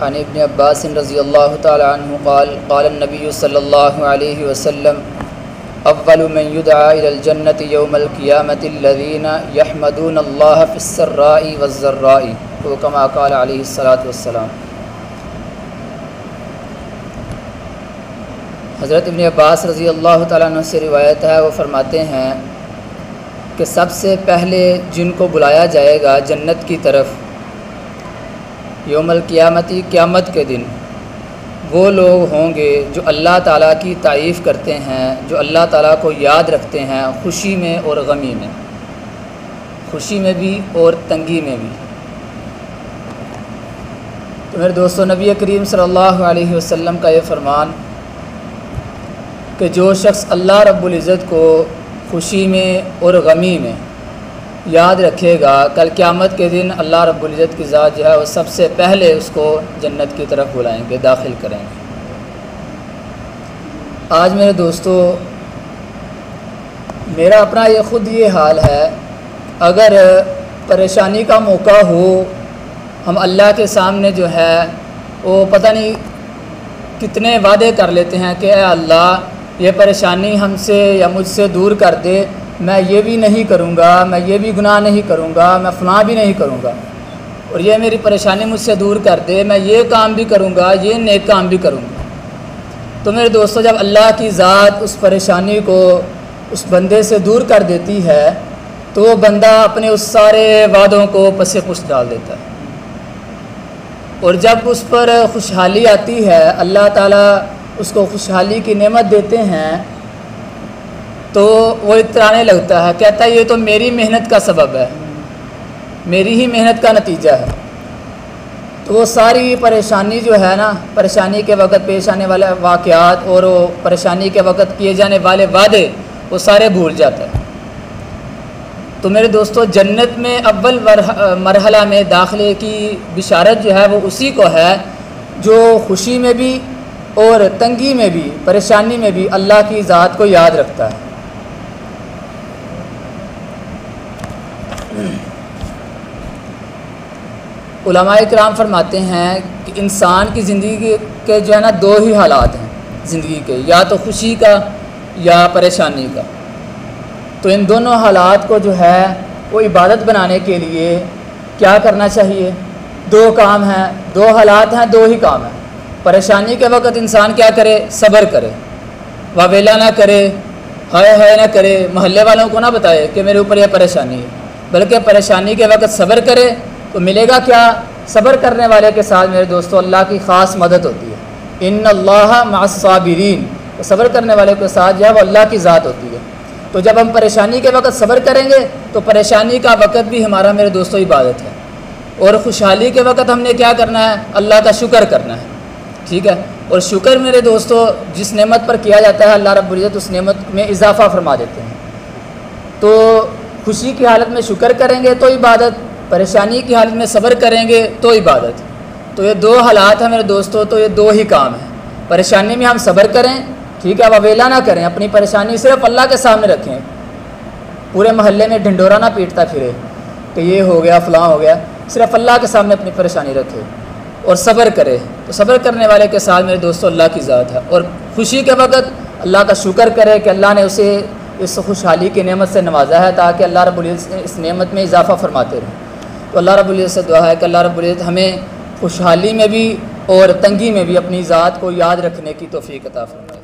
عن ابن عباس رضی اللہ تعالی عنہ قال قال النبی صلی اللہ علیہ وسلم اول من يدعى الى الجنة يوم القيامة الذين يحمدون الله في السراء والضراء كما قال علیہ الصلاۃ والسلام۔ حضرت ابن عباس رضی اللہ تعالیٰ عنہ سے روایت ہے، وہ فرماتے ہیں کہ سب سے پہلے جن کو بلایا جائے گا جنت کی طرف یوم القیامتی، قیامت کے دن، وہ لوگ ہوں گے جو اللہ تعالیٰ کی تعریف کرتے ہیں، جو اللہ تعالیٰ کو یاد رکھتے ہیں خوشی میں اور غمی میں، خوشی میں بھی اور تنگی میں بھی۔ تو میرے دوستو، نبی کریم صلی اللہ علیہ وسلم کا یہ فرمان کہ جو شخص اللہ رب العزت کو خوشی میں اور غمی میں یاد رکھے گا، کل قیامت کے دن اللہ رب العزت کی ذات جو ہے وہ سب سے پہلے اس کو جنت کی طرف بلائیں گے، داخل کریں گے۔ آج میرے دوستو، میرا اپنا یہ خود یہ حال ہے، اگر پریشانی کا موقع ہو، ہم اللہ کے سامنے جو ہے وہ پتہ نہیں کتنے وعدے کر لیتے ہیں کہ اے اللہ یہ پریشانی ہم سے یا مجھ سے دور کر دے، میں یہ بھی نہیں کروں گا، میں یہ بھی گناہ نہیں کروں گا، میں فلاں بھی نہیں کروں گا، اور یہ میری پریشانی مجھ سے دور کر دے، میں یہ کام بھی کروں گا، یہ نیک کام بھی کروں گا۔ تو میرے دوستو، جب اللہ کی ذات اس پریشانی کو اس بندے سے دور کر دیتی ہے تو وہ بندہ اپنے اس سارے وعدوں کو پس پش ڈال دیتا ہے، اور جب اس پر خوشحالی آتی ہے، اللہ تعالیٰ اس کو خوشحالی کی نعمت دیتے ہیں، تو وہ اترانے لگتا ہے، کہتا ہے یہ تو میری محنت کا سبب ہے، میری ہی محنت کا نتیجہ ہے۔ تو وہ ساری پریشانی جو ہے نا، پریشانی کے وقت پیش آنے والے واقعات اور وہ پریشانی کے وقت کیے جانے والے وعدے وہ سارے بھول جاتا ہے۔ تو میرے دوستو، جنت میں اول مرحلہ میں داخلے کی بشارت جو ہے وہ اسی کو ہے جو خوشی میں بھی اور تنگی میں بھی، پریشانی میں بھی اللہ کی ذات کو یاد رکھتا ہے۔ علماء کرام فرماتے ہیں کہ انسان کی زندگی کے جو ہے نا دو ہی حالات ہیں زندگی کے، یا تو خوشی کا یا پریشانی کا۔ تو ان دونوں حالات کو جو ہے وہ عبادت بنانے کے لیے کیا کرنا چاہیے؟ دو کام ہیں، دو حالات ہیں، دو ہی کام ہیں۔ پریشانی کے وقت انسان کیا کرے؟ صبر کرے، واویلا نہ کرے، ہائے نہ کرے، محلے والوں کو نہ بتائے کہ میرے اوپر یہ پریشانی ہے، بلکہ پریشانی کے وقت صبر کرے تو ملے گا کیا؟ صبر کرنے والے کے ساتھ میرے دوستو اللہ کی خاص مدد ہوتی ہے، ان اللہ مع الصابرین، تو صبر کرنے والے کے ساتھ جو ہے وہ اللہ کی ذات ہوتی ہے۔ تو جب ہم پریشانی کے وقت صبر کریں گے تو پریشانی کا وقت بھی ہمارا میرے دوستو عبادت ہے، اور خوشحالی کے وقت ہم نے کیا کرنا ہے؟ اللہ کا شکر کرنا ہے، ٹھیک ہے۔ اور شکر میرے دوستو جس نعمت پر کیا جاتا ہے، اللہ رب العزت اس نعمت میں اضافہ فرما دیتے ہیں۔ تو خوشی کی حالت میں شکر کریں گے تو عبادت، پریشانی کی حالت میں صبر کریں گے تو عبادت۔ تو یہ دو حالات ہیں میرے دوستو، تو یہ دو ہی کام ہیں۔ پریشانی میں ہم صبر کریں، ٹھیک ہے، واویلا نہ کریں، اپنی پریشانی صرف اللہ کے سامنے رکھیں، پورے محلے میں ڈھنڈورا نہ پیٹتا پھرے کہ یہ ہو گیا فلاں ہو گیا، صرف اللہ کے سامنے اپنی پریشانی رکھے اور صبر کرے۔ تو صبر کرنے والے کے ساتھ میرے دوستو اللہ کی ذات ہے، اور خوشی کے وقت اللہ کا شکر کرے کہ اللہ نے اسے اس خوشحالی کی نعمت سے نوازا ہے، تاکہ اللہ رب العزت اس نعمت میں اضافہ فرماتے رہیں۔ تو اللہ رب العزت سے دعا ہے کہ اللہ رب العزت ہمیں خوشحالی میں بھی اور تنگی میں بھی اپنی ذات کو یاد رکھنے کی توفیق عطا فرمائے۔